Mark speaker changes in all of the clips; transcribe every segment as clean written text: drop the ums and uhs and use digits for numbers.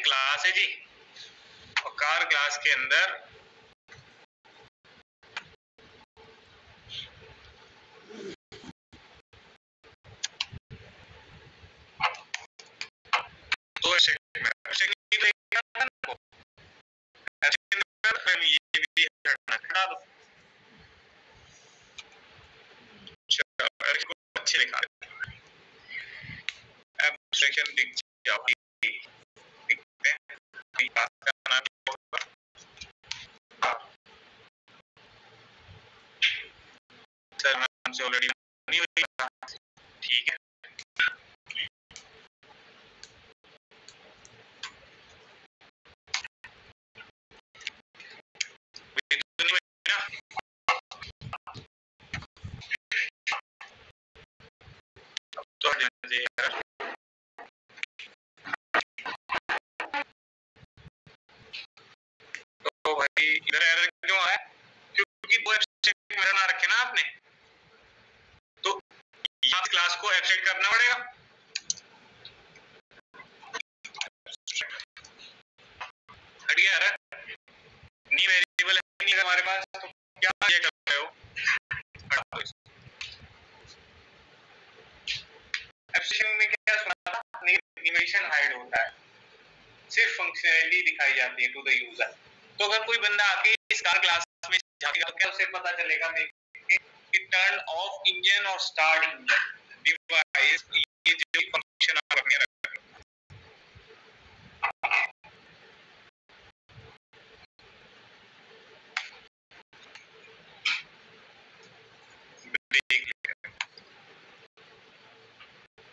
Speaker 1: एक क्लास है जी, और कार क्लास के अंदर तो ये भी हटा दो, अच्छे लिखा एब्स्ट्रैक्शन दिख जाओ सर हमसे ऑलरेडी नहीं हुई, ठीक है। तो भाई इधर एरर क्यों आया? क्योंकि दो एब्स्ट्रैक्ट मेथड ना रखे ना आपने, तो यहाँ क्लास को एब्स्ट्रैक्ट करना पड़ेगा। हट गया एरर, न्यू वेरिएबल है नहीं हमारे पास, तो क्या ये कर रहे हो? एब्स्ट्रैक्शन में क्या सुना था? एनिमेशन हाइड होता है, सिर्फ फंक्शनैलिटी दिखाई जाती है टू द यूजर। तो अगर कोई बंदा आके इस कार क्लास में झांकेगा तो क्या उसे पता चलेगा कि टर्न ऑफ इंजन और स्टार्ट इंजन डिवाइस, ये जो फंक्शन आप अपने रख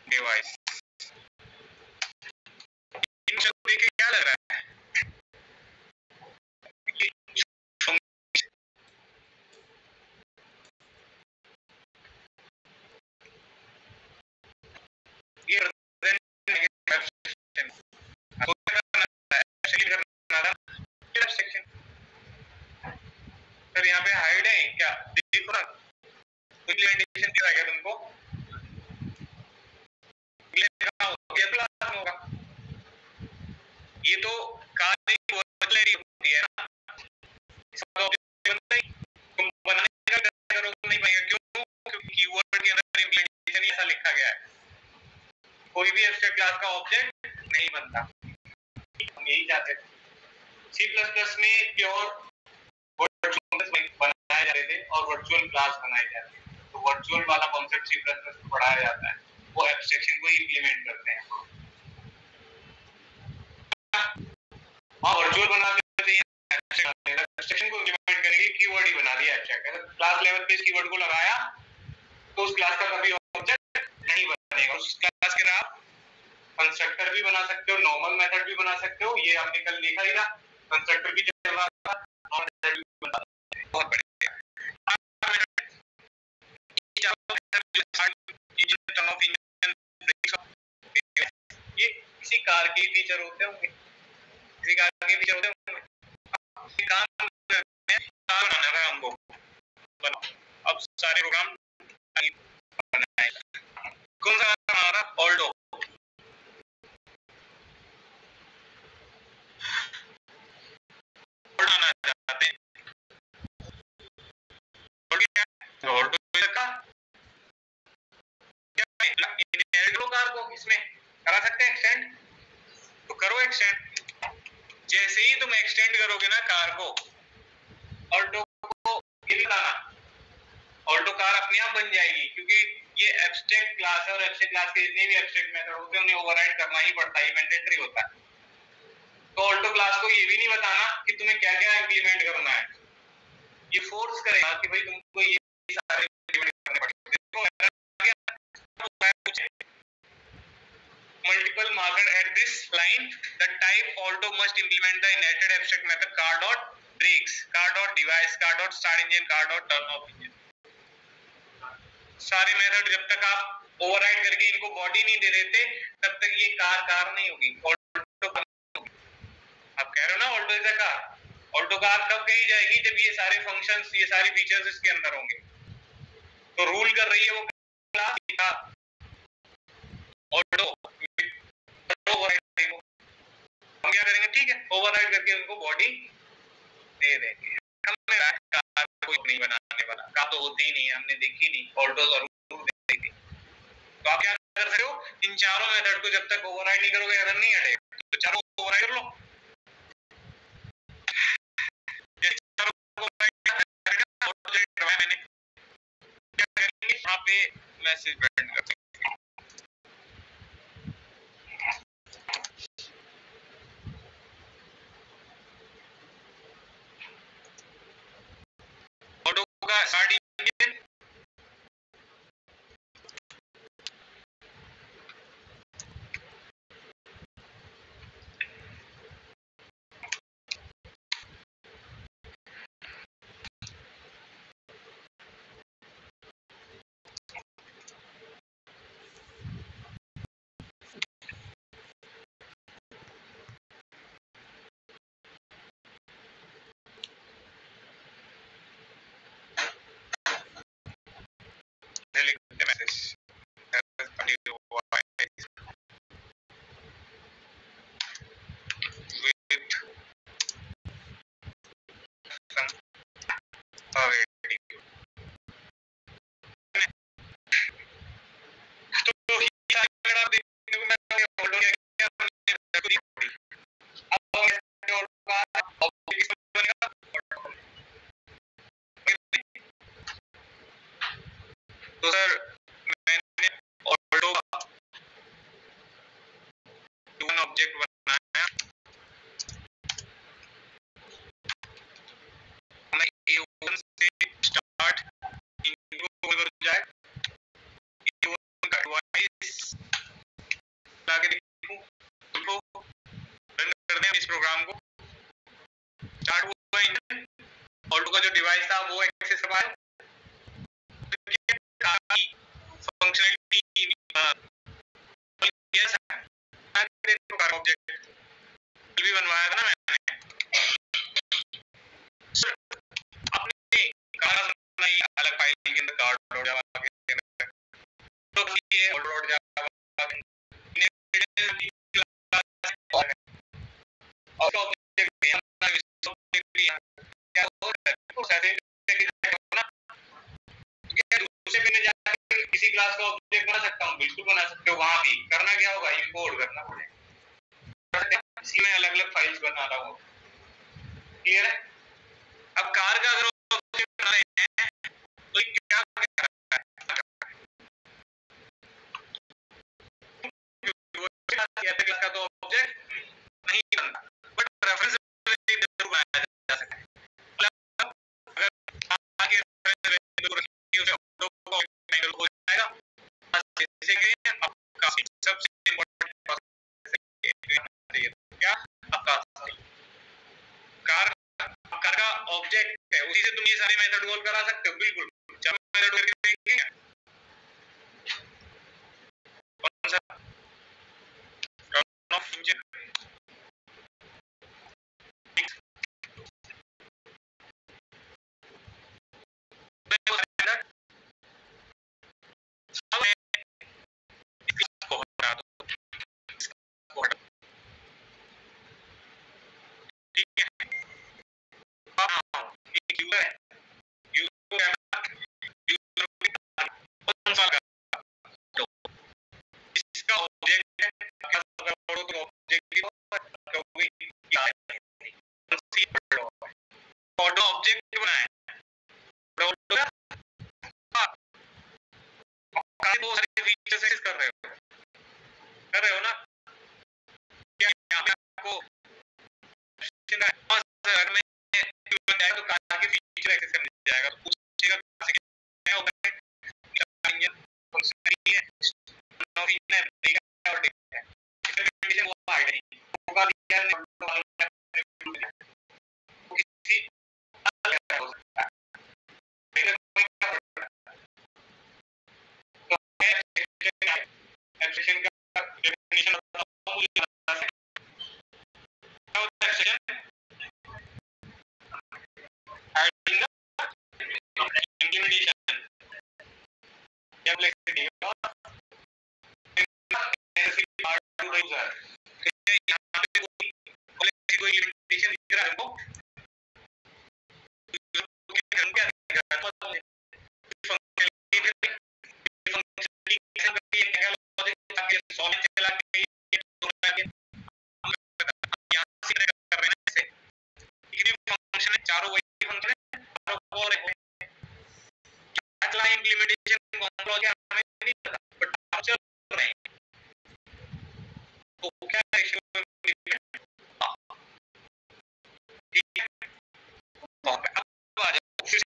Speaker 1: डिवाइस, इन सब देख के क्या लग रहा है? ये सर यहाँ पे हाइड है क्या? देखो ना, इम्प्लीमेंटेशन क्या है तुमको? होगा ये तो कार होती है ना, तुम बनाने का करोगे नहीं पाएगा। क्यों? क्योंकि कीवर्ड के अंदर इम्प्लीमेंटेशन ऐसा लिखा गया है, कोई भी एब्स्ट्रैक्ट क्लास का ऑब्जेक्ट नहीं बनता। हम यही चाहते थे। C++ में प्योर वर्चुअल बनाए जाते थे और वर्चुअल क्लास बनाए जाते थे, तो वर्चुअल वाला कॉन्सेप्ट C++ में पढ़ाया जाता है, वो एब्स्ट्रैक्शन को इंप्लीमेंट करते हैं। हाँ, वर्चुअल बनाते थे, एब्स्ट्रैक्शन को इंप्लीमेंट करने के लिए कीवर्ड ही बना दिया एब्स्ट्रैक्ट। अगर क्लास लेवल पे इस कीवर्ड को लगाया तो उस क्लास का कभी ऑब्जेक्ट नहीं बनेगा। उस क्लास के आप कंस्ट्रक्टर भी बना सकते हो, नॉर्मल मेथड भी बना सकते हो। ये हमने कल देखा ही था, कंस्ट्रक्टर भी चल रहा था, नॉर्मल मेथड भी बना, बहुत बढ़िया। ये किसी कार के फीचर होते होंगे, किसी कार के फीचर होते होंगे। काम बनाना था हमको, अब सारे प्रोग्राम बनाए। कौन सा हमारा ऑल्डो, बनाना चाहते हैं ऑल्डो का कार को इसमें करा सकते हैं एक्सटेंड, तो करो एक्सटेंड। जैसे ही तुम एक्सटेंड करोगे ना कार को, ऑल्टो को ये बताना, ऑल्टो कार अपने आप बन जाएगी, क्योंकि ये एब्स्ट्रैक्ट क्लास है और एब्स्ट्रैक्ट क्लास के जितने भी एब्स्ट्रैक्ट मेथड होते हैं उन्हें ओवरराइड करना ही पड़ता है, मैंडेटरी होता है। तो ऑल्टो क्लास को ये भी नहीं बताना कि तुम्हें क्या क्या इंप्लीमेंट करना है, ये फोर्स करेगा कि भाई तुमको ये सारे इंप्लीमेंट करने पड़ेंगे। Multiple marker at this line, the type Alto must implement the inherited abstract method car dot brakes, car dot device, car dot start engine, car dot turn off engine। सारे method जब तक आप override करके इनको body नहीं दे देते तब तक ये कार नहीं होगी, ऑल्टो होगी। आप कह रहे हो ना Alto is a car, Alto car कब कही जाएगी? जब ये सारे फंक्शंस, ये सारे फीचर्स इसके अंदर होंगे। तो रूल कर रही है वो क्लास ऑल्टो हम क्या करेंगे, ठीक है, ओवरराइड करके उनको बॉडी दे देंगे। हमने कार कोई नहीं बनाने वाला, कार तो होती ही नहीं है, हमने देखी नहीं, ऑल्टो जरूर देखी थी। तो आप क्या कर सकते हो, इन चारों मेथड को जब तक ओवरराइड नहीं करोगे एरर नहीं हटेगा, तो चारों ओवरराइड कर लो। चारों ओवरराइड ऑटो जो करवाया मैंने, क्या करेंगे यहाँ पे मैसेज प्रिंट करते हैं। ऑटो का स्टार्ट इंजन, मैसेज तो सर मैंने ऑल्टो का वन ऑब्जेक्ट बनाया, मैं A1 से स्टार्ट इंट्रो कर जाए, A1 का डिवाइस लाके देखूं, तो रन कर दें इस प्रोग्राम को। स्टार्ट हुआ इंजन, ऑल्टो का जो डिवाइस था वो एक्सेस करवाया, फंक्शनलिटी ऑब्जेक्ट भी बनवाया था ना मैंने। अपने कार बनाई अलग फाइल के अंदर, कार्ड लोड जावा के अंदर, तो ये लोड जावा और ऑब्जेक्ट भी क्या हो रहा है, सेटिंग ना दूसरे पे जाकर किसी क्लास का ऑब्जेक्ट बना सकता हूँ, बिल्कुल बना सकते हो। वहां भी करना क्या होगा, इंपोर्ट करना पड़ेगा, इसी में अलग अलग फाइल्स बना रहा हूँ। क्लियर है? अब कार का अगर ऑब्जेक्ट बना रहे हैं तो क्या क्लास का तो ऑब्जेक्ट नहीं बनता, बट रेफरेंस जरूर बनाया जा सकता है। हो जाएगा, जैसे कि आपका सबसे इम्पोर्टेंट क्या, आपका कार का ऑब्जेक्ट है, उसी से तुम ये सारे मेथड कॉल करा सकते हो। बिल्कुल, चलो मेथड करके देखेंगे। कौन सा, रन ऑफ इंजन, ठीक है। एक यूजर है, इसका ऑब्जेक्ट है, तो ऑब्जेक्ट ऑटो ऑब्जेक्ट बनाए, बहुत सारे फीचर्स कर रहे हो ना। क्या यहाँ पे आपको अगर मैं तो कार के फीचर एक्सेस करने जाएगा, तो पूछेगा क्या होता है, इंजन फंक्शनलिटी है, नॉन इंजन देगा और देगा इसका कंडीशन वो हाइड नहीं होगा, दिया है किसी अलग हो सकता है। पहले तो एक्सेशन का डेफिनेशन बताओ मुझे, बता सकते क्या होता है एक्सेशन, adding the implementation, क्या लिख सकते हो, necessary part to the user। यहाँ पे कोई रहा है वो चारों वही फंक्शन है, चारों और इम्प्लीमेंटेशन हमें नहीं पता, बट हम चल रहे हैं तो क्या रेशियो ठीक है। अब आ जाओ फिर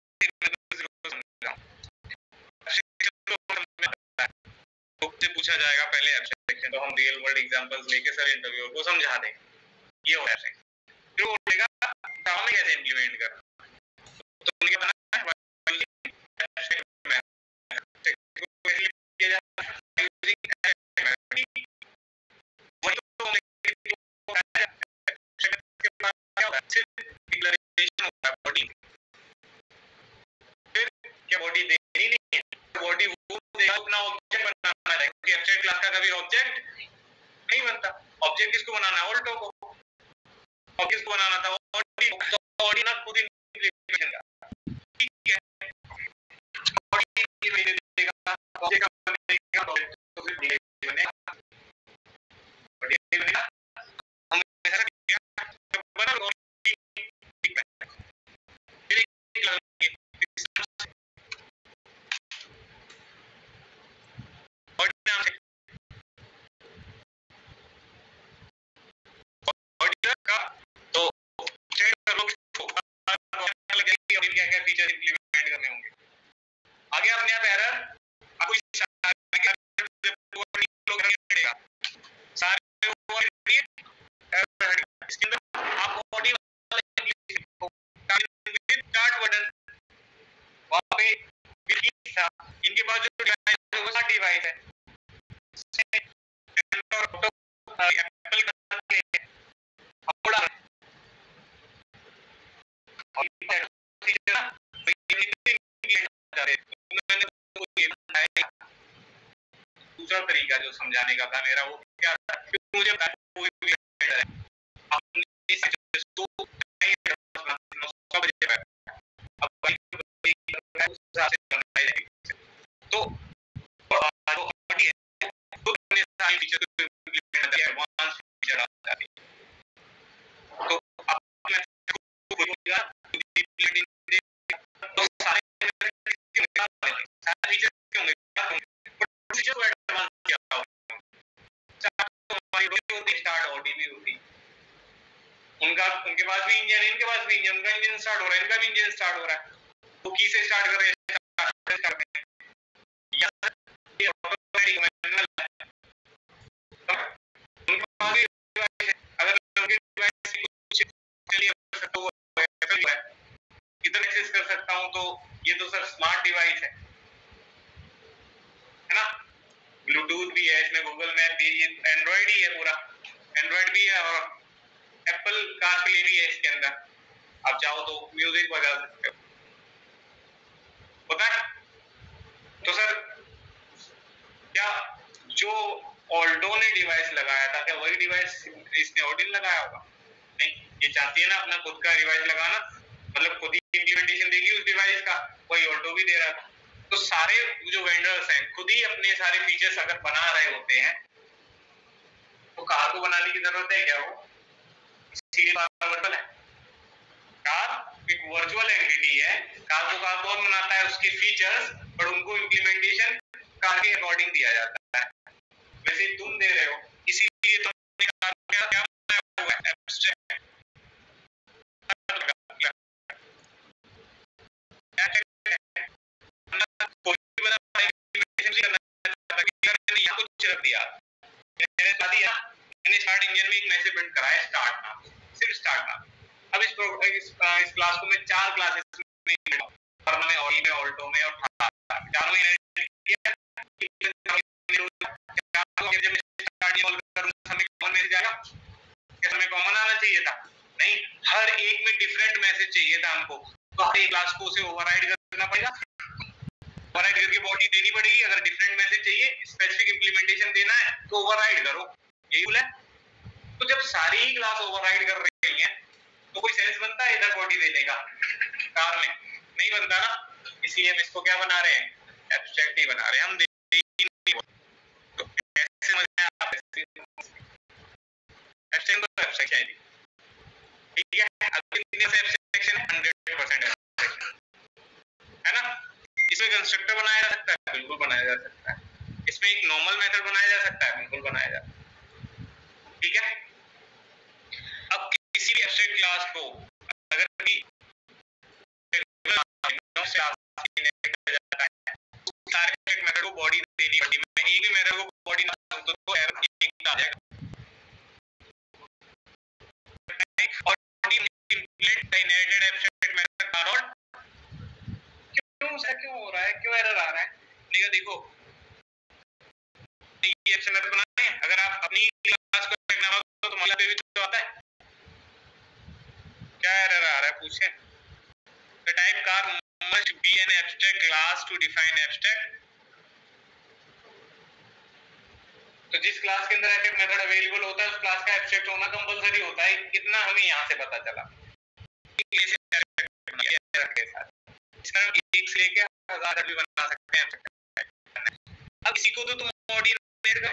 Speaker 1: से पूछा जाएगा पहले एब्स्ट्रैक्शन, तो हम रियल वर्ल्ड एग्जांपल्स लेके सर इंटरव्यूअर को समझा दें ये हो रहा है, फिर वो बोलेगा काम में कैसे इंप्लीमेंट करना, तो उन्हें क्या बनाना है बॉडी देनी नहीं है, बॉडी वो देगा अपना ऑब्जेक्ट बनाना है, क्योंकि एब्स्ट्रैक्ट क्लास का कभी ऑब्जेक्ट नहीं बनता। ऑब्जेक्ट किसको बनाना है? ऑल्टो को। और किसको बनाना था? बॉडी। तो बॉडी ना खुद इंप्लीमेंटेशन का, ठीक है, बॉडी इंप्लीमेंट देगा, ऑब्जेक्ट बनेगा, तो फिर बनेगा, बॉडी बनेगा, हम ऐसा किया बना बॉडी, ठीक है, फिर एक लगेंगे बॉडी नाम से बॉडी का, तो चेक कर लो क्या-क्या फीचर इंप्लीमेंट करने होंगे। आगे अपने आप एरर आपको सारे इसके अंदर आप बॉडी स्टार्ट बटन वहां पे इनके पास जो डिवाइस है वो डिवाइस है एप्पल का अपना दूसरा तरीका जो समझाने का था मेरा वो क्या था, मुझे तो उनके पास भी इंजन, इनके पास भी इंजन, उनका इंजन स्टार्ट हो रहा है, इनका भी इंजन स्टार्ट हो रहा है, तो की से स्टार्ट कर रहे हैं, किधर एक्सेस कर सकता हूं, तो ये तो सर स्मार्ट डिवाइस है ना, ब्लूटूथ भी है इसमें, गूगल मैप भी, ये एंड्रॉइड ही है पूरा, एंड्रॉइड भी है और एप्पल कारप्ले भी है इसके अंदर, आप चाहो तो म्यूजिक बजा सकते हो, पता है। तो सर क्या जो ऑल्टो ने डिवाइस लगाया था, क्या वही डिवाइस इसने ऑडिन लगाया होगा? नहीं, ये चाहती है ना अपना खुद का डिवाइस लगाना, मतलब खुद ही इंप्लीमेंटेशन देगी उस डिवाइस का, वही ऑल्टो भी दे रहा था। तो सारे जो वेंडर्स हैं खुद ही अपने सारे फीचर्स अगर बना रहे होते हैं, तो कार को बनाने की जरूरत है क्या? वो वर्चुअल है, कार एक वर्चुअल एंटिटी है, कार को कार कौन बनाता है? उसके फीचर्स, पर उनको इंप्लीमेंटेशन कार के अकॉर्डिंग दिया जाता है, वैसे तुम दे रहे हो, इसीलिए तुमने कार क्या बनाया हुआ है? एब्स्ट्रैक्ट, कुछ रख दिया, मैंने स्टार्ट इंजन में एक मैसेज प्रिंट करा है स्टार्ट नाम, सिर्फ स्टार्ट नाम। अब इस क्लास को मैं 4 क्लासेस में में ऑडी में, ऑल्टो में और चारों में किया, जब स्टार्ट करूंगा हमें कॉमन मैसेज आएगा, क्या हमें कॉमन आना चाहिए था? नहीं, हर एक में डिफरेंट मैसेज चाहिए था हमको, तो हर एक क्लास को उसे ओवरराइड करना पड़ेगा, ओवरराइड करके बॉडी देनी पड़ेगी। अगर डिफरेंट मैसेज चाहिए, स्पेसिफिक इंप्लीमेंटेशन देना है तो ओवरराइड करो, यही रूल है। तो जब सारी ही क्लास ओवरराइड कर रही हैं तो कोई सेंस बनता है इधर बॉडी देने का? कार में नहीं बनता ना, इसलिए हम इसको क्या बना रहे हैं, एब्स्ट्रैक्ट ही बना रहे हैं। हम तो ऐसे समझ आप एब्स्ट्रैक्ट तो एब्स्ट्रैक्शन है, ठीक है। अगर एब्स्ट्रैक्शन 100% है ना। इसमें कंस्ट्रक्टर बनाया जा सकता है, बिल्कुल बनाया जा सकता है। इसमें एक नॉर्मल मेथड बनाया जा सकता है, बिल्कुल बनाया जा सकता है, ठीक है। अब किसी भी एब्स्ट्रैक्ट क्लास को अगर भी सारे मेथड को बॉडी देनी पड़ती है, मैं एक भी मेथड को बॉडी ना दूं तो एरर एक आ जाएगा। और inherited abstract method are not, क्यों हो रहा है, क्यों एरर आ रहा है? देखो ये एक्शन मेथड बनाए हैं, अगर आप अपनी क्लास को चेक ना करो तो तुम्हारे पे भी तो आता है। क्या एरर आ रहा है पूछे? The type car must be an abstract class to define abstract। तो जिस क्लास के अंदर एब्स्ट्रैक्ट मेथड अवेलेबल होता है उस क्लास का एब्स्ट्रैक्ट होना कंपलसरी होता है। कितना हमें यहाँ से पता चला, इसमें हम एक से लेके 1000 भी बना सकते हैं। अब इसी को तो तुम बॉडी इनहेरिट कर,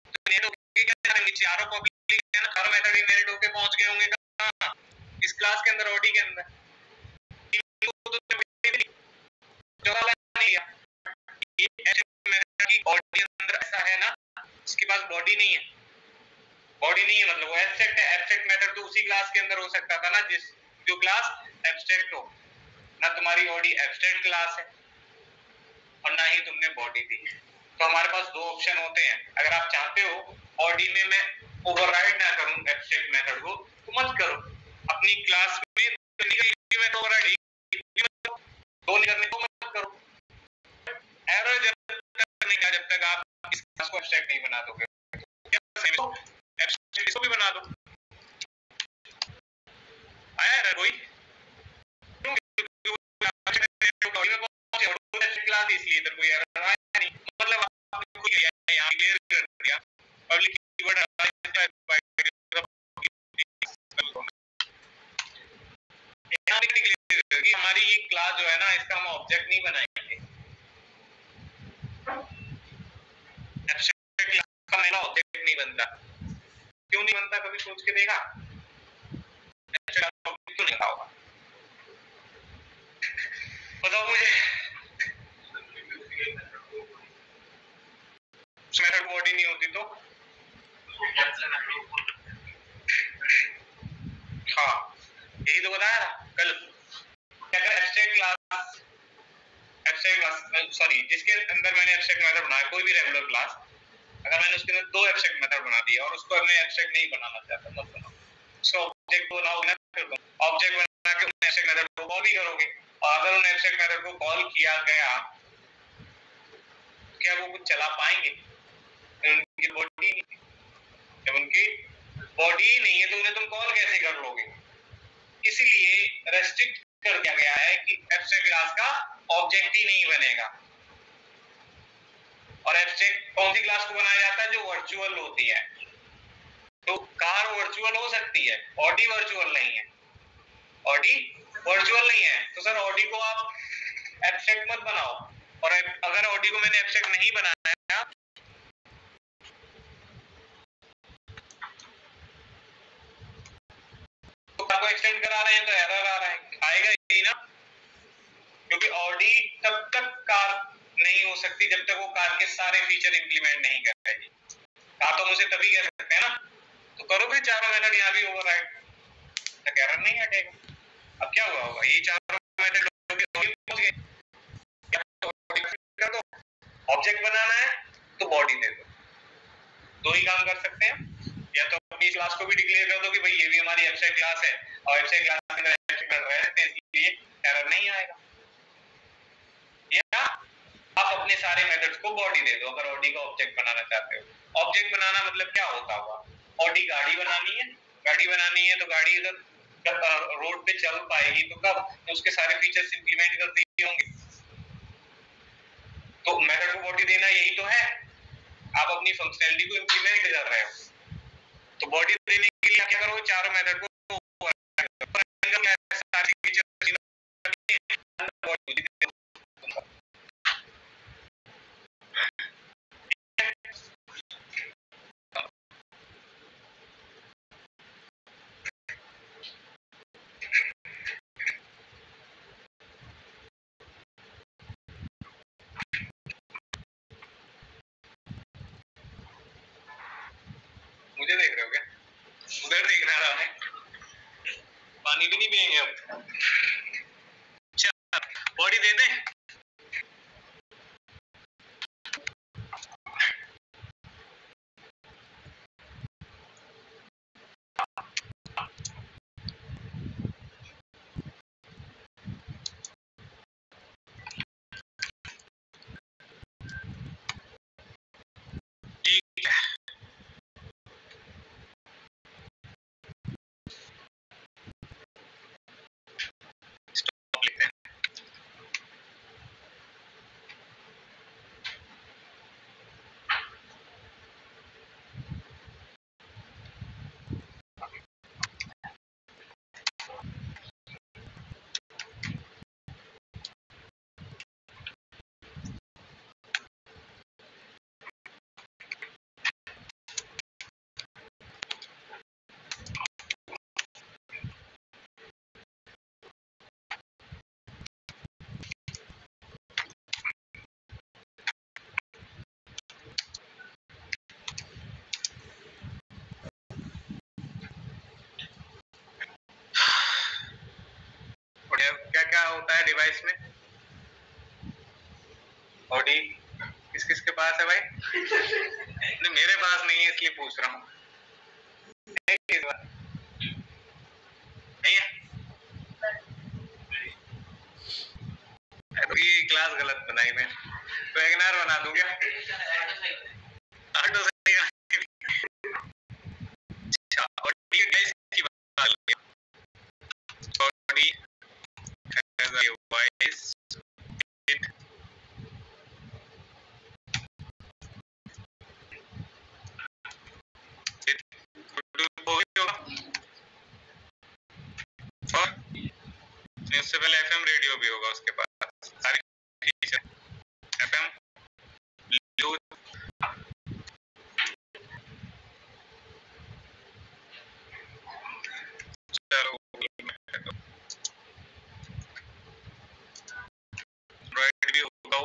Speaker 1: तो इनहेरिट होके क्या करेंगे, चारों पब्लिक है ना, हर मेथड इनहेरिट होके पहुंच गए होंगे कहां, इस क्लास के अंदर, बॉडी के अंदर। तो ये मेथड की बॉडी के अंदर ऐसा है ना, इसके पास बॉडी नहीं है, बॉडी नहीं है मतलब वो एब्स्ट्रैक्ट है। एब्स्ट्रैक्ट मेथड तो उसी क्लास के अंदर हो सकता था ना जिस जो क्लास एब्स्ट्रैक्ट हो ना। तुम्हारी बॉडी एब्स्ट्रैक्ट क्लास है और ना ही तुमने बॉडी दी है। तो हमारे पास दो ऑप्शन होते हैं। अगर आप चाहते हो बॉडी में मैं ओवरराइड ना करूं एब्स्ट्रैक्ट मेथड को तो मत करो, अपनी क्लास में मैं ओवरराइड दो नहीं करने को मत करो। एरर जब तक नहीं आएगा जब तक आप इस क्लास को एब्स्ट्रैक्ट नहीं बना दोगे। एब्स्ट्रैक्ट इसको भी बना दो। आया एरर कोई? क्लास इसलिए इधर कोई एरर आया नहीं, मतलब आपने कोई यहाँ क्लियर कर दिया पब्लिक कीवर्ड कि हमारी ये क्लास जो है ना इसका हम ऑब्जेक्ट नहीं बनाएंगे। एब्स्ट्रैक्ट क्लास का मेरा ऑब्जेक्ट नहीं बनता। क्यों नहीं बनता, कभी सोच के देखा? एब्स्ट्रैक्ट ऑब्जेक्ट क्यों नहीं होगा बताओ मुझे। मेथड बॉडी नहीं होती तो हाँ यही तो बताया था कल। अगर एब्स्ट्रैक्ट क्लास सॉरी जिसके अंदर मैंने एब्स्ट्रैक्ट मेथड बनाया, कोई भी रेगुलर क्लास, अगर मैंने उसके अंदर दो एब्स्ट्रैक्ट मेथड बना दिया और उसको मैं एब्स्ट्रैक्ट नहीं बनाना चाहता, मत बनाओ, उसको ऑब्जेक्ट बनाओ ना, फिर ऑब्जेक्ट बना के उन एब्स्ट्रैक्ट मेथड को कॉल ही करोगे। और अगर उन एब्स्ट्रैक्ट मेथड को कॉल किया गया क्या वो कुछ चला पाएंगे? उनकी बॉडी नहीं, जब उनकी बॉडी नहीं है तो उन्हें तुम कॉल कैसे कर लोगे? इसलिए रेस्ट्रिक्ट कर दिया गया है कि एब्स्ट्रैक्ट क्लास का ऑब्जेक्ट ही नहीं बनेगा। और एब्स्ट्रैक्ट कौन सी क्लास को बनाया जाता है? जो वर्चुअल होती है। तो कार वर्चुअल हो सकती है, ऑडी वर्चुअल नहीं है, ऑडी वर्चुअल नहीं है। तो सर ऑडी को आप एब्स्ट्रैक्ट मत बनाओ। और अगर ऑडी को मैंने एब्स्ट्रैक्ट नहीं बनाया तो कार को एक्सटेंड करा रहे हैं तो एरर आ रहा है, आएगा ही ना, क्योंकि ऑडी तब तक कार नहीं हो सकती जब तक वो कार के सारे फीचर इंप्लीमेंट नहीं कर पाएगी। कार तो मुझे तभी कह सकते हैं ना, तो करो फिर चारों मेथड यहाँ भी ओवरराइड, तक एरर नहीं हटेगा। अब क्या हुआ होगा, ये चारों मेथड पहुंच गए, कर दो। ऑब्जेक्ट बनाना है तो बॉडी दे दो, दो ही काम कर सकते हैं। या तो अपनी क्लास को भी डिक्लेयर कर दो कि भाई ये भी हमारी एब्स्ट्रैक्ट क्लास है और एब्स्ट्रैक्ट क्लास के अंदर एब्स्ट्रैक्ट रह सकते हैं, इसलिए एरर नहीं आएगा। या आप अपने सारे मेथड्स को बॉडी दे दो अगर ऑडी का ऑब्जेक्ट बनाना चाहते हो। ऑब्जेक्ट बनाना मतलब क्या होता होगा? ऑडी गाड़ी बनानी है, गाड़ी बनानी है तो गाड़ी इधर रोड पे चल पाएगी तो कब? तो उसके सारे फीचर्स इंप्लीमेंट कर दिए होंगे। तो मेथड को बॉडी देना यही तो है, आप अपनी फंक्शनैलिटी को इंप्लीमेंट कर रहे हो। तो बॉडी देने के लिए क्या करोगे? चारों मेथड को सारी फीचर्स मुझे देख रहे हो क्या? उधर देख रहा मैं, पानी भी नहीं पियेंगे अब। अच्छा बॉडी दे दें? ठीक है, स्टॉप लिखते हैं। क्या क्या होता है डिवाइस में? ऑडी किस किस के पास है भाई? नहीं मेरे पास नहीं है इसलिए पूछ रहा हूँ। नहीं है? तो ये क्लास गलत बनाई मैं, तो वेगनार बना दूं क्या? ऑटो सही है। अच्छा ऑडी डिवाइस की बात है। Audi has a device with और उससे पहले एफएम रेडियो भी होगा उसके पास, सारी फीचर एफएम ब्लूटूथ। चलो एंड्रॉइड भी होगा,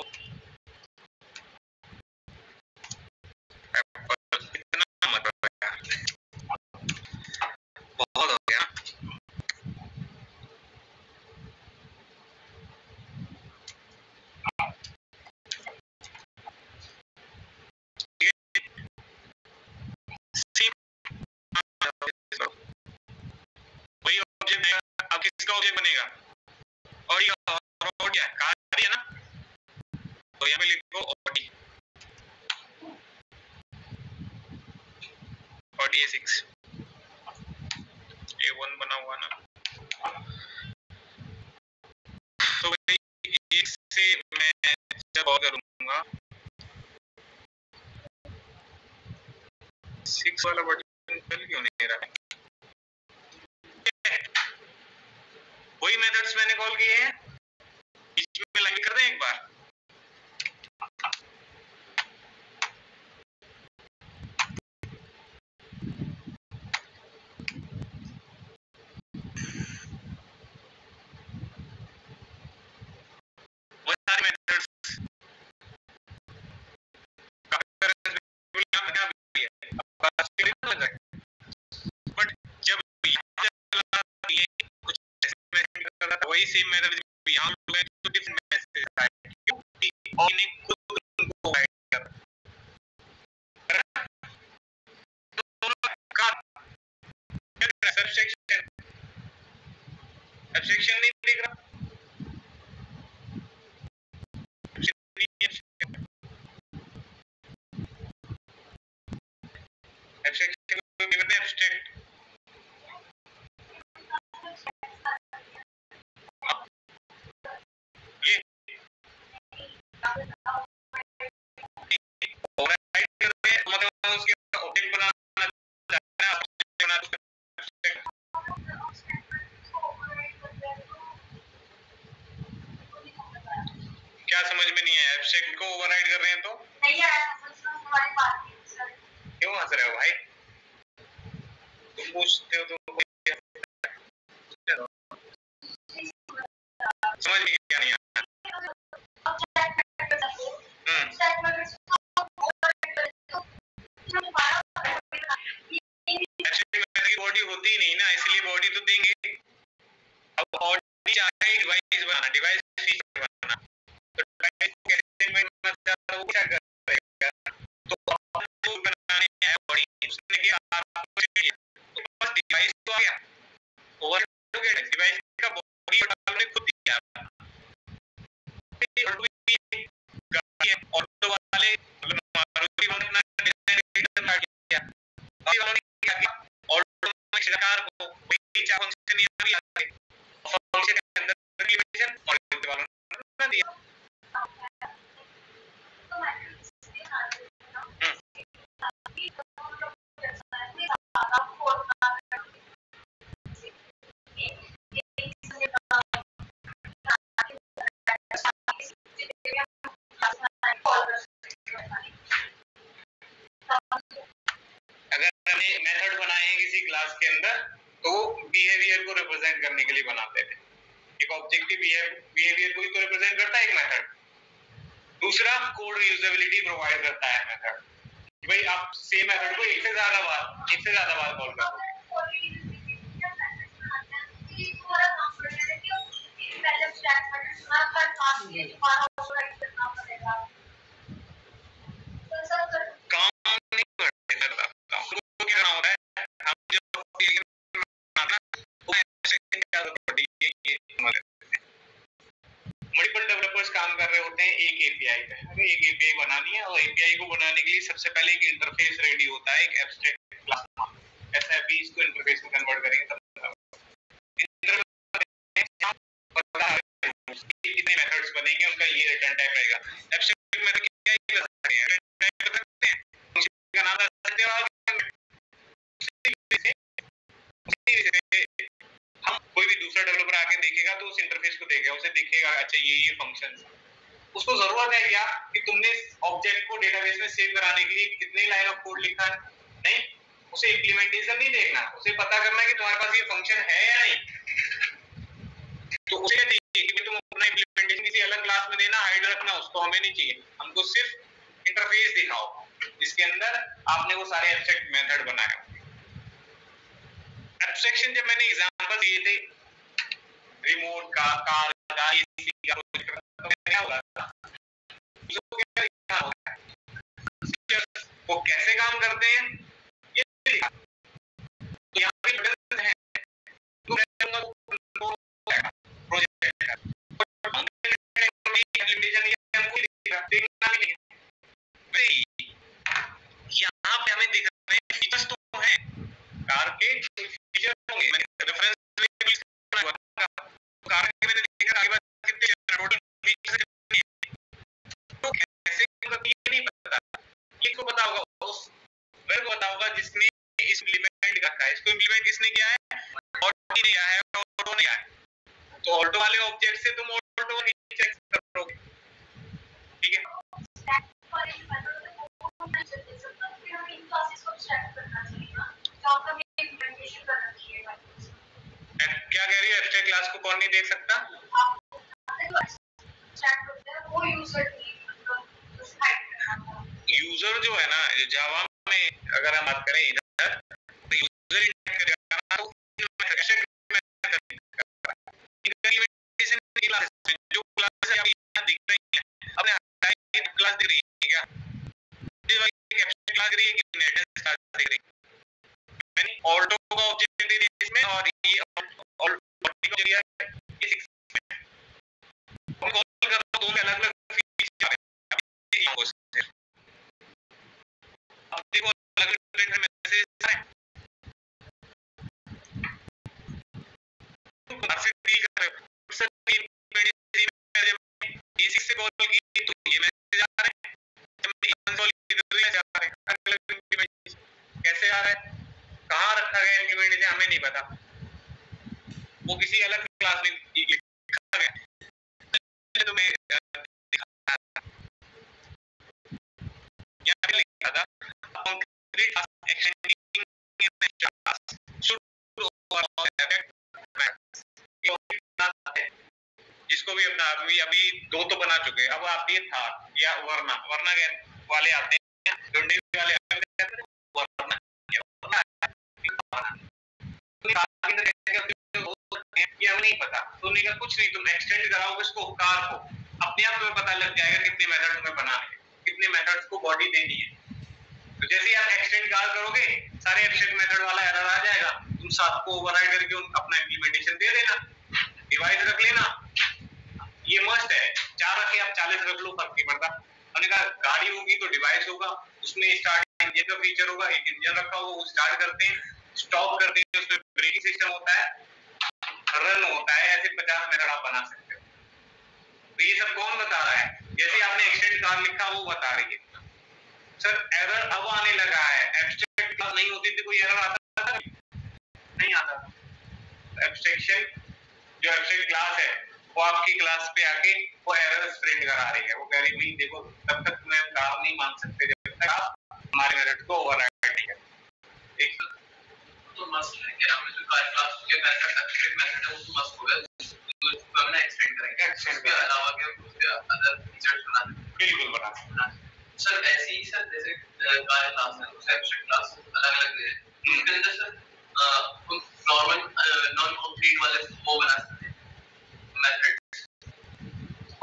Speaker 1: एप्पल इतना मत यार, बहुत हो गया। वही ऑब्जेक्ट है, अब किसका ऑब्जेक्ट बनेगा? ऑडी और क्या कार है ना, तो यहाँ पे लिखो ऑडी, ऑडी A6 A1 बना हुआ ना, तो भाई एक से मैं जब ऑर्डर करूंगा 6 वाला बटन चल क्यों नहीं रहा? वही मेथड्स मैंने कॉल किए हैं, बीच में लाइन कर दें एक बार। वो सारे मेथड्स बट जब ये कुछ वही सेम मेथड यहाँ तो डिफरेंट मैसेज आए क्योंकि और ने खुद उनको गाइड कर एब्स्ट्रैक्शन नहीं दिख रहा, एब्स्ट्रैक्शन एब्स्ट्रैक्ट ये ओवरराइड करते हैं, मतलब उसके ऑब्जेक्ट बनाना चाहते हैं, बना दो क्या समझ में नहीं आया? एब्स्ट्रैक्ट को ओवरराइड कर रहे हैं तो
Speaker 2: नहीं आया समझ में हमारी बात नहीं सर।
Speaker 1: क्यों हंस रहे हो भाई? तुम पूछते हो तो समझ में क्या नहीं आया? बॉडी होती ही नहीं ना, इसलिए बॉडी तो देंगे। अब बॉडी चाहिए डिवाइस बनाना, डिवाइस फीचर बनाना, तो डिवाइस को कैसे बनाना चाहता है वो क्या करेगा? तो आपको बनाने है बॉडी, उसने क्या आपको चाहिए, तो बस डिवाइस तो आ गया, ओवर हो गया डिवाइस का, बॉडी आपने खुद दिया। ऑटो वाले मतलब मारुति वालों ने डिजाइन किया, बाकी वालों ने क्या किया, ऑटो में शिकार को वही चार फंक्शन यहाँ भी आते हैं, फंक्शन के अंदर इंप्लीमेंटेशन मारुति वालों ने दिया। अगर हमने मेथड बनाए हैं किसी क्लास के अंदर तो बिहेवियर को रिप्रेजेंट करने के लिए बनाते थे। एक ऑब्जेक्टिव बिहेवियर को ही तो रिप्रेजेंट करता है एक मेथड। दूसरा कोड रीयूजेबिलिटी प्रोवाइड करता है मेथड, भाई आप सेम मेथड को एक से ज्यादा बार कॉल कर दोगे। मल्टीपल डेवलपर्स काम कर रहे होते हैं एक एपीआई पे, हमें एक एपीआई बनानी है और एपीआई को बनाने के लिए सबसे पहले एक इंटरफेस रेडी होता है, एक एब्स्ट्रैक्ट क्लास एसएपी, इसको इंटरफेस में कन्वर्ट करेंगे तब कितने मेथड्स बनेंगे, उनका ये रिटर्न टाइप रहेगा। एब्स्ट्रैक्ट मेथड क्या है, रिटर्न टाइप कर सकते हैं, फंक्शन का नाम रख सकते हैं। हम कोई भी दूसरा डेवलपर आके देखेगा तो उस इंटरफेस को देखेगा, उसे दिखेगा अच्छा ये फंक्शंस, उसको जरूरत है क्या कि तुमने ऑब्जेक्ट को डेटाबेस में सेव कराने के लिए कितने लाइन ऑफ कोड लिखा है? नहीं, उसे इंप्लीमेंटेशन नहीं देखना, उसे पता करना है कि तुम्हारे पास ये फंक्शन है या नहीं। तो उसे देखिए कि तुम अपना इंप्लीमेंटेशन किसी अलग क्लास में देना, हाइड रखना, उसको हमें नहीं चाहिए। हमको सिर्फ इंटरफेस दिखाओ जिसके अंदर आपने वो सारे एब्स्ट्रैक्ट मेथड बनाए। एब्स्ट्रैक्शन जब मैंने एग्जांपल दिए थे रिमोट का, कार का, एसी का, तो क्या होगा, उसको क्या लिखा होगा, वो कैसे काम करते हैं ये लिखा। तो यहाँ पे बटन है तो रहूंगा प्रोजेक्ट का इम्प्लीमेंटेशन हमको देखना भी नहीं है भाई। यहाँ पे हमें दिख रहे हैं फीचर्स तो हैं, कार के फीचर होंगे, मैंने रेफरेंस कार के मैंने देखा आगे बात कितने टोटल फीचर्स कितने हैं, तो कैसे मतलब ये नहीं पता, ये को पता होगा उस वेल को पता होगा जिसने इस इम्प्लीमेंट रखा है। इसको इम्प्लीमेंट किसने किया है, ऑटो ने किया है, ऑटो ने किया है। तो ऑटो वाले ऑब्जेक्ट से तुम ऑटो नहीं चेक करोगे, ठीक है। क्या कह रही है, एब्स्ट्रैक्ट क्लास को कौन नहीं देख सकता? यूजर जो है ना जावा में, अगर हम बात करें इधर तो यूजर इंटरैक्ट करेगा ना, तो इम्प्लीमेंटेशन क्लास जो क्लास है यहाँ दिख रही है, अपने क्लास दिख रही है क्या, क्लास दिख रही है कि नेटवर्क क्लास दिख रही है। मैंने ऑल्टो का ऑब्जेक्ट दे दिया इसमें, और ये ऑल्टो को दिया है ये 6 में। हम कॉल कर रहा हूं, दो में अलग-अलग फीचर है। अब देखो अलग-अलग मैसेज आ रहे हैं, तुम बाहर से डील कर रहे हो, सर ये जब ए6 से कॉल की तो ये मैसेज आ रहे हैं, जब मैं कॉल की तो ये जा रहे हैं, अलग-अलग कैसे आ रहा है, कहाँ रखा गया इंप्लीमेंटेशन हमें नहीं पता, वो किसी अलग क्लास में लिखा गया। तो मैं every class extending an extra class should overall affect जिसको भी अपना अभी दो तो बना चुके हैं, अब आती है था या वरना वाले आते हैं, ढूंढने वाले आते हैं, वरना ये हमें नहीं पता, तो नहीं का कुछ नहीं, तुम एक्सटेंड कराओगे इसको कार को, अपने आप तुम्हें पता लग जाएगा कितने मेथड तुम्हें बनाने हैं, कितने मेथड्स को बॉडी देनी है। तो जैसे ही आप एक्सटेंड कार करोगे सारे एब्स्ट्रैक्ट मेथड वाला एरर आ जाएगा, तुम साथ को ओवरराइड करके अपना इंप्लीमेंटेशन दे देना, डिवाइस रख लेना, ये मस्ट है। 4 रखे आप 40 रख लो, फर्क नहीं पड़ता। हमने कहा गाड़ी होगी तो डिवाइस होगा, उसमें स्टार्ट इंजन का फीचर होगा, एक इंजन रखा होगा, वो स्टार्ट करते हैं, स्टॉप करते हैं, उसमें ब्रेकिंग सिस्टम होता है, रन होता है, ऐसे 50 मेथड आप बना सकते हो। तो ये सब कौन बता रहा है? जैसे आपने एक्सटेंड कार लिखा वो बता रही है। सर एरर अब आने लगा है, एब्स्ट्रैक्ट क्लास नहीं होती थी कोई एरर आता था? नहीं आता था। एब्स्ट्रैक्शन जो एब्स्ट्रैक्ट क्लास है वो आपकी क्लास पे आके वो एरर्स प्रिंट करा रही है, वो कह रही है देखो तब तक तुम्हें काम नहीं मान सकते जब तक आप हमारे मेथड को ओवरराइड नहीं करते। एक तो मस्ट है कि हमें जो क्लास के मेथड एब्स्ट्रैक्ट मेथड है वो मस्ट होगा, तो हमने एक्सटेंड करेंगे, एक्सटेंड के अलावा के उसके अदर फीचर्स बना देंगे, बिल्कुल बना सकते। सर ऐसे ही सर जैसे कार क्लास है उसका एब्स्ट्रैक्ट क्लास अलग-अलग है, इसके अंदर सर नॉर्मल नॉन कंक्रीट वाले वो बना सकते हैं मेथड,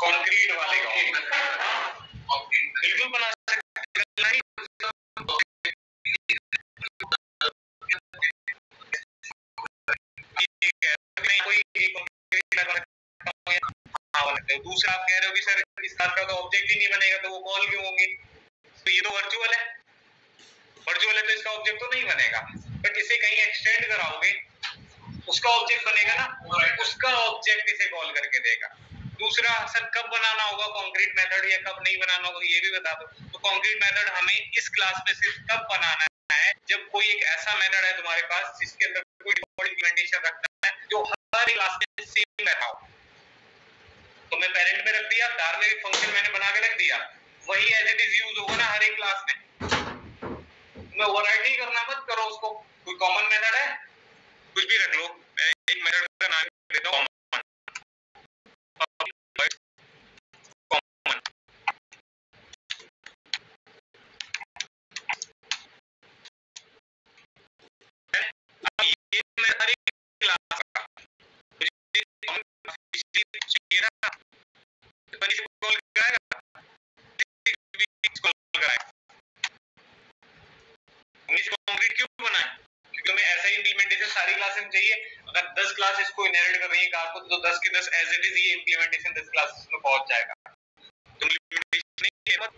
Speaker 1: कंक्रीट वाले कंक्रीट बिल्कुल बना सकते हैं। कोई एक दूसरा आप कह रहे हो कि सर इस बात का तो ऑब्जेक्ट ही नहीं बनेगा तो वो कॉल क्यों होंगे? तो ये तो वर्चुअल है, वर्चुअल है तो इसका ऑब्जेक्ट तो नहीं बनेगा, बट इसे कहीं एक्सटेंड कराओगे उसका ऑब्जेक्ट बनेगा ना, उसका ऑब्जेक्ट इसे कॉल करके देगा। दूसरा सर कब बनाना होगा कंक्रीट मेथड या कब नहीं बनाना होगा ये भी बता दो। तो कंक्रीट मेथड हमें इस क्लास में सिर्फ तब बनाना है जब कोई एक ऐसा मेथड है तुम्हारे पास जिसके अंदर कोई डिफॉल्ट इंप्लीमेंटेशन रखना है जो हर क्लास में सेम रहता हो। तो मैं पेरेंट में रख दिया, कार में एक फंक्शन मैंने बना के रख दिया, वही एज इट इज यूज होगा ना हर एक क्लास में। मैं ओवरराइड नहीं करना, मत करो उसको, कोई कॉमन मेथड है कुछ भी रख लो, मैं एक मेथड का नाम देता हूं कॉमन। अब ये मैं हर एक क्लास का मुझे कॉमन चाहिए ना, बनी से कॉल कराएगा, कॉल कराएगा। हमने कंक्रीट क्यों बनाया? क्योंकि हमें ऐसा ही इंप्लीमेंटेशन सारी क्लास में चाहिए। अगर 10 क्लास इसको इनहेरिट कर रही है कार को तो 10 के 10 एज इट इज ये इंप्लीमेंटेशन 10 क्लासेस में पहुंच जाएगा। तो इंप्लीमेंटेशन नहीं है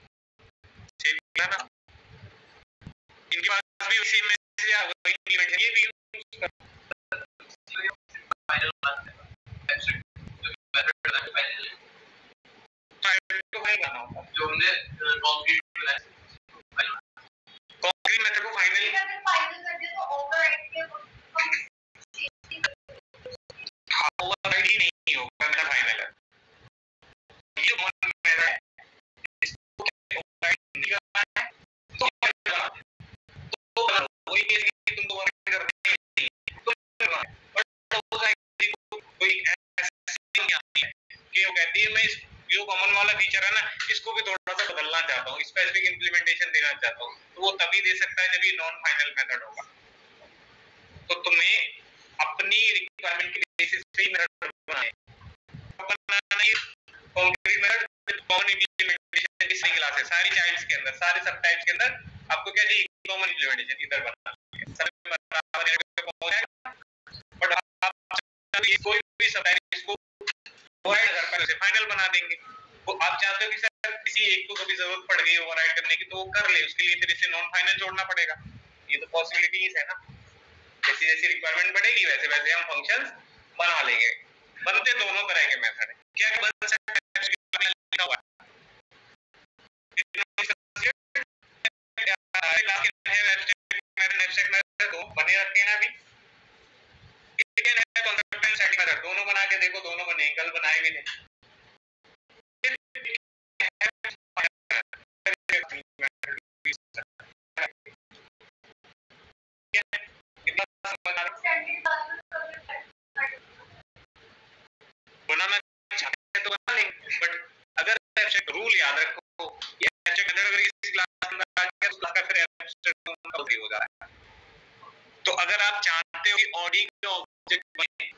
Speaker 1: सेम है ना, इनके पास भी सेम मैसेज आ वही इंप्लीमेंटेशन ये भी फाइनल बात है मेथड फाइनल तो फाइनल बनाना होगा जो हमने कंक्रीट बनाया, कंक्रीट मेथड को फाइनल कर दिया तो ओवरराइड के ओवरराइड ही नहीं होगा, मेरा फाइनल है ये वन मेथड है, इसको ओवरराइड नहीं करना है तो वही केस कि तुम ओवरराइड करते नहीं तो कोई ऐसी नहीं आती है कि वो कहती है मैं इस जो कॉमन वाला फीचर है ना इसको भी थोड़ा सा बदलना चाहता हूँ, स्पेसिफिक इंप्लीमेंटेशन देना चाहता हूँ, तो वो तभी दे सकता है जब ये नॉन फाइनल मेथड होगा। तो तुम्हें अपनी रिक्वायरमेंट के बेसिस पे मेथड बनाना है, कंक्रीट मेथड कॉमन इंप्लीमेंटेशन की सारी क्लासेस सारी चाइल्ड्स के अंदर सारे सब टाइप्स के अंदर आपको क्या चाहिए कॉमन इंप्लीमेंटेशन इधर बनाना है, सब बराबर जगह पे पहुंच जाएगा। बट आप कोई भी सब टाइप इसको ओवरराइड कर पाए उसे फाइनल बना देंगे। वो आप चाहते हो कि सर किसी एक को कभी जरूरत पड़ गई ओवरराइड करने की तो वो कर ले, उसके लिए फिर इसे नॉन फाइनल जोड़ना पड़ेगा, ये तो पॉसिबिलिटीज है ना। जैसी जैसी रिक्वायरमेंट बढ़ेगी वैसे वैसे हम फंक्शंस बना लेंगे। बनते दोनों तरह के मेथड है, क्या बन सकता है लिखा हुआ है तो बने रखे हैं ना अभी दोनों बना के देखो, दोनों बने, कल बनाए भी नहीं। कार बनाना चाहते तो बना लेंगे, बट अगर एब्स्ट्रैक्ट रूल याद रखो, ये एब्स्ट्रैक्ट मेथड अगर किसी क्लास में आ गया तो उसका फिर एब्स्ट्रैक्ट हो जा रहा है। तो अगर आप चाहते हो कि ऑडी का ऑब्जेक्ट बने,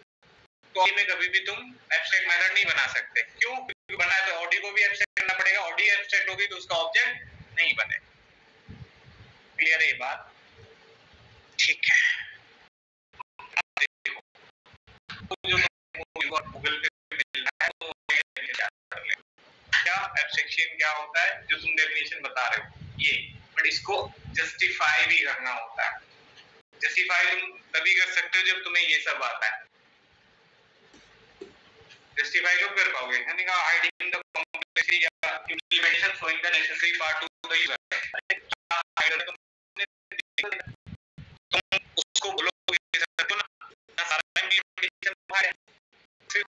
Speaker 1: तो ऑडी में कभी भी तुम एब्स्ट्रैक्ट मेथड नहीं बना सकते। क्यों? क्योंकि बना है तो ऑडी को भी एब्स्ट्रैक्ट करना पड़ेगा, ऑडी एब्स्ट्रैक्ट होगी तो उसका ऑब्जेक्ट नहीं बने। क्लियर है ये बात? ठीक है। अब देखो जो गूगल पे मिल रहा है तो क्या एब्स्ट्रैक्शन क्या होता है, जो तुम डेफिनेशन बता रहे हो ये, बट इसको जस्टिफाई भी करना होता है। जस्टिफाई तुम तभी कर सकते हो जब तुम्हें ये सब आता है। जस्टिफाई कब कर पाओगे? मैंने कहा हाइडिंग द कॉम्प्लेक्सिटी या implementation showing the necessary part two the user. तुम उसको बोलोगे तो ना सारा इंप्लीमेंटेशन है, सिर्फ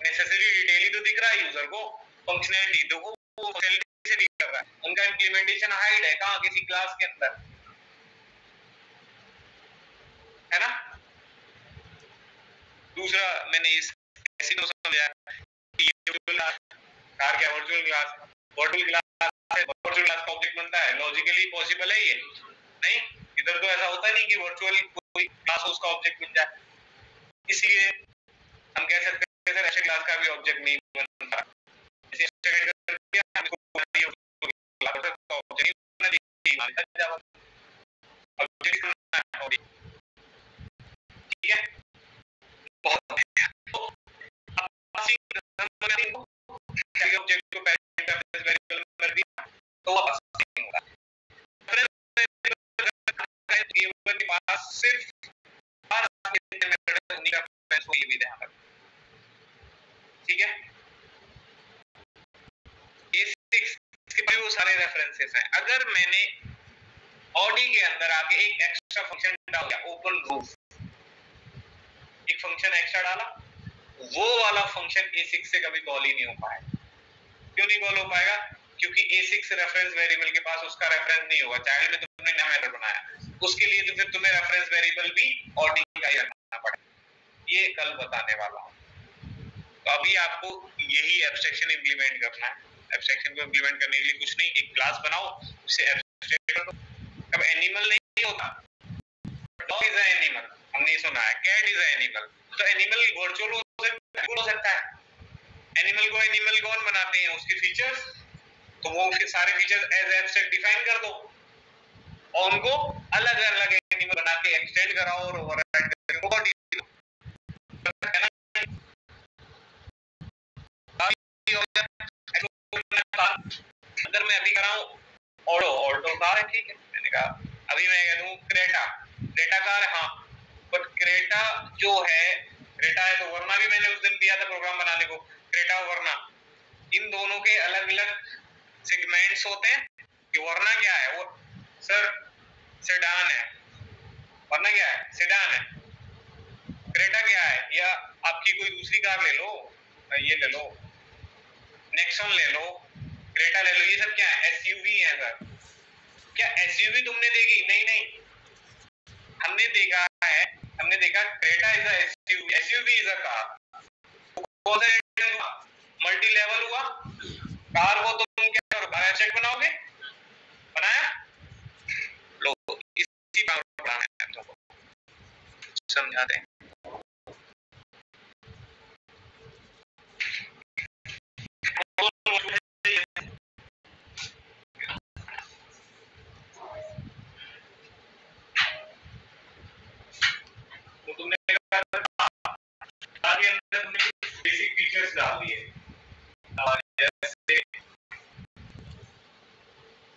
Speaker 1: नेसेसरी डिटेल ही तो दिख रहा है यूजर को, फंक्शनैलिटी तो वो फंक्शनैलिटी से डील कर रहा है। उनका इंप्लीमेंटेशन हाइड है कहां? किसी क्लास के अंदर, है ना? दूसरा मैंने इस ऐसी तो समझा कि ये कार क्या वर्चुअल क्लास का ऑब्जेक्ट बनता है, लॉजिकली पॉसिबल है ये? नहीं, इधर तो ऐसा होता नहीं कि वर्चुअल कोई क्लास हो उसका ऑब्जेक्ट बन जाए। इसलिए हम कह सकते हैं सर ऐसे क्लास का भी ऑब्जेक्ट नहीं बनता। इसे एक्सटेंड करके हमको क्लास का ऑब्जेक्ट बनना चाहिए, ऑब्जेक्ट बनना है। ठीक है, बहुत तो ऑब्जेक्ट को पैरामीटर वेरिएबल में कर दिया तो वापस नहीं होगा। के पास सिर्फ ये भी ध्यान रखो, ठीक है? A6 के भी वो सारे रेफरेंसेस हैं। अगर मैंने ऑडी के अंदर आके एक एक्स्ट्रा फंक्शन डाल दिया, ओपन रूफ, एक फंक्शन एक्स्ट्रा डाला, वो वाला फंक्शन A6 से कभी कॉल ही नहीं हो पाएगा। क्यों नहीं कॉल हो पाएगा? क्योंकि A6 रेफरेंस वेरिएबल के पास उसका रेफरेंस नहीं होगा। चाइल्ड में तुमने नया मेथड बनाया, उसके लिए तो फिर तुम्हें रेफरेंस वेरिएबल भी ऑडी का ही रखना पड़ेगा। ये कल बताने वाला हूं। तो अभी आपको यही एब्स्ट्रैक्शन इंप्लीमेंट करना है। एब्स्ट्रैक्शन को इंप्लीमेंट करने के लिए कुछ नहीं, एक क्लास बनाओ, उसे एब्स्ट्रैक्ट कर दो। अब एनिमल नहीं होता, डॉग इज अ एनिमल, हमने सुना है, कैट इज अ एनिमल, तो एनिमल वर्चुअल हो सकता है। एनिमल को एनिमल कौन बनाते हैं? उसके फीचर्स, तो वो उसके सारे फीचर्स एज एब्स्ट्रैक्ट डिफाइन कर दो और उनको अलग अलग एनिमल बना के एक्सटेंड कराओ और ओवरराइड करके बॉडी अंदर मैं अभी कराऊं ऑल्टो कार है, ठीक है, मैंने कहा अभी मैं कह दूं क्रेटा कार है, हाँ, बट क्रेटा जो है, क्रेटा है तो वरना भी मैंने उस दिन दिया था प्रोग्राम बनाने को, क्रेटा वरना, इन दोनों के अलग अलग सेगमेंट्स होते हैं कि वरना क्या है, वो सर सेडान है, वरना क्या है, सेडान है, क्रेटा क्या है, या आपकी कोई दूसरी कार ले लो, ये ले लो, नेक्सॉन ले लो, क्रेटा ले लो, ये सब क्या है, एसयूवी है सर। क्या एसयूवी तुमने देखी? नहीं, हमने देखा Creta is a SUV, SUV is a car, multi level हुआ, कार को तुम क्या करोगे, चेक बनाओगे, बनाया लो, इसी बात पर बनाना है तुमको, समझा दें। तो तुमने आगे अंदर तुमने बेसिक फीचर्स डाल दिए, जैसे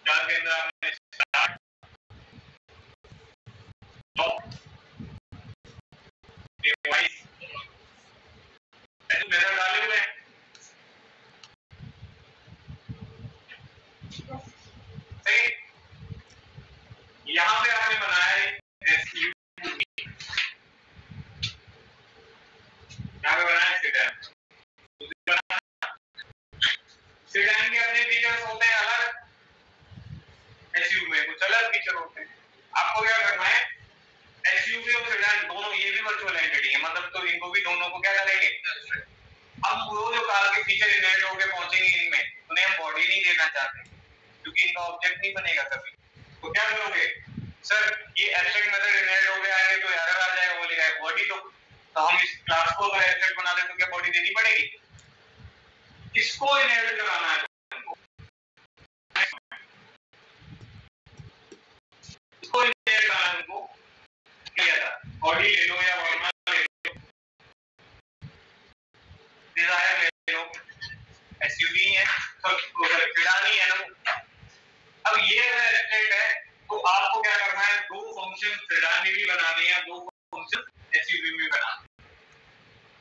Speaker 1: कार के अंदर आपने स्टार्ट डिवाइस ऐसे मेथड डाले हुए हैं, सही? यहाँ पे आपने बनाया है एसयूवी, यहाँ पे बनाया सेडान, सेडान के अपने फीचर्स होते हैं अलग, एसयूवी में कुछ अलग फीचर होते हैं। आपको क्या करना है, एसयूवी एसयूवी और सेडान दोनों ये भी वर्चुअल एंटिटी है, मतलब तो इनको भी दोनों को क्या करेंगे, अब वो जो कार के फीचर इनहेरिट होके पहुंचेंगे इनमें, उन्हें हम बॉडी नहीं देना चाहते क्योंकि इनका ऑब्जेक्ट नहीं बनेगा कभी। तो क्या करोगे सर, ये एब्स्ट्रैक्ट मेथड इनहेरिट हो गया है तो एरर आ जाएगा, बोलेगा बॉडी दो। तो हम इस क्लास को अगर एब्स्ट्रैक्ट बना दें तो क्या बॉडी देनी पड़ेगी? किसको इनहेरिट कराना है तुमको? इसको इनहेरिट कराना है तुमको, क्या था बॉडी ले लो या वर्मा ले लो, डिजायर ले लो, एसयूवी है तो सेडान ही है ना। अब ये अगर एब्स्ट्रैक्ट है तो आपको क्या करना है, दो फंक्शन सेडान में भी बनाने हैं, दो फंक्शन एसयूवी में बनाने।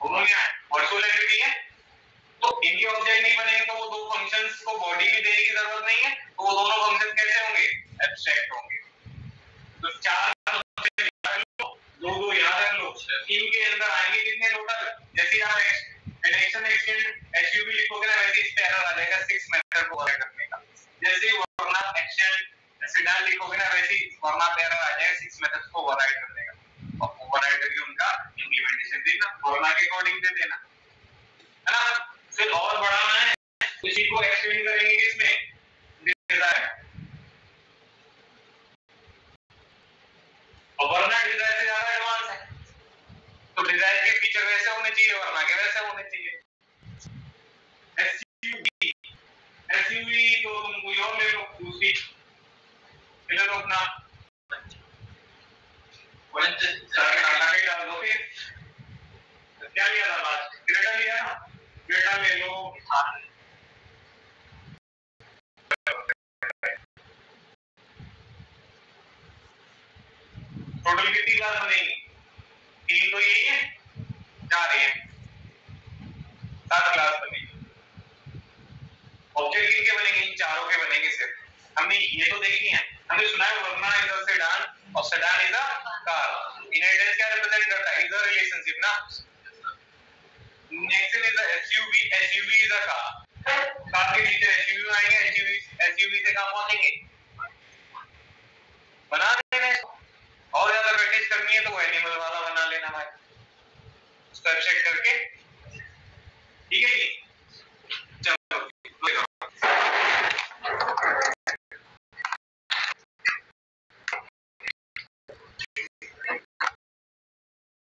Speaker 1: दोनों क्या है, वर्चुअल एंटिटी है, तो इनके ऑब्जेक्ट नहीं बनेंगे तो वो दो फंक्शंस को बॉडी भी देने की जरूरत नहीं है, तो वो दोनों फंक्शन कैसे होंगे, एब्स्ट्रैक्ट होंगे। तो चार फंक्शन याद रख लो, दो दो याद रख लो, इनके अंदर आएंगे कितने टोटल, जैसे आप एडिशन एक्सटेंड एसयूवी लिखोगे ना वैसे इस पे एरर आ जाएगा 6 मेथड को ओवरराइड करने का। जैसे वर्ना एक्सटेंड सेडान लिखोगे ना वैसे वर्ना पे एरर आ जाएगा 6 मेथड्स को ओवरराइड करने का, और ओवरराइड करके उनका इंप्लीमेंटेशन देना, वर्ना के अकॉर्डिंग दे देना, है ना। फिर और बढ़ाना है इसी को एक्सटेंड करेंगे किसमें, डिजायर, और वरना डिजायर से ज्यादा एडवांस है, तो डिजायर के फीचर वैसे होने चाहिए, वरना के वैसे होने चाहिए। एसयूवी, एसयूवी तो तुम कोई और ले लो, दूसरी ले लो अपना टाटा के डाल दो, फिर क्या लिया था लास्ट, क्रेटा लिया ना, क्रेटा ले लो, टोटल कितनी क्लास बनेगी, 3 तो यही है, 4 है, 7 क्लास बनेगी। ऑब्जेक्ट किनके बनेंगे, इन चारों के बनेंगे सिर्फ। हमने ये तो देखी है, हमने सुना है वर्ना इज अ सेडान और sedan is a car. Inheritance क्या रिप्रेजेंट करता है, इज अ रिलेशनशिप ना। Next is a SUV, SUV is a car, car के नीचे एसयूवी आएंगे, एसयूवी से कहां पहुंचेंगे, बना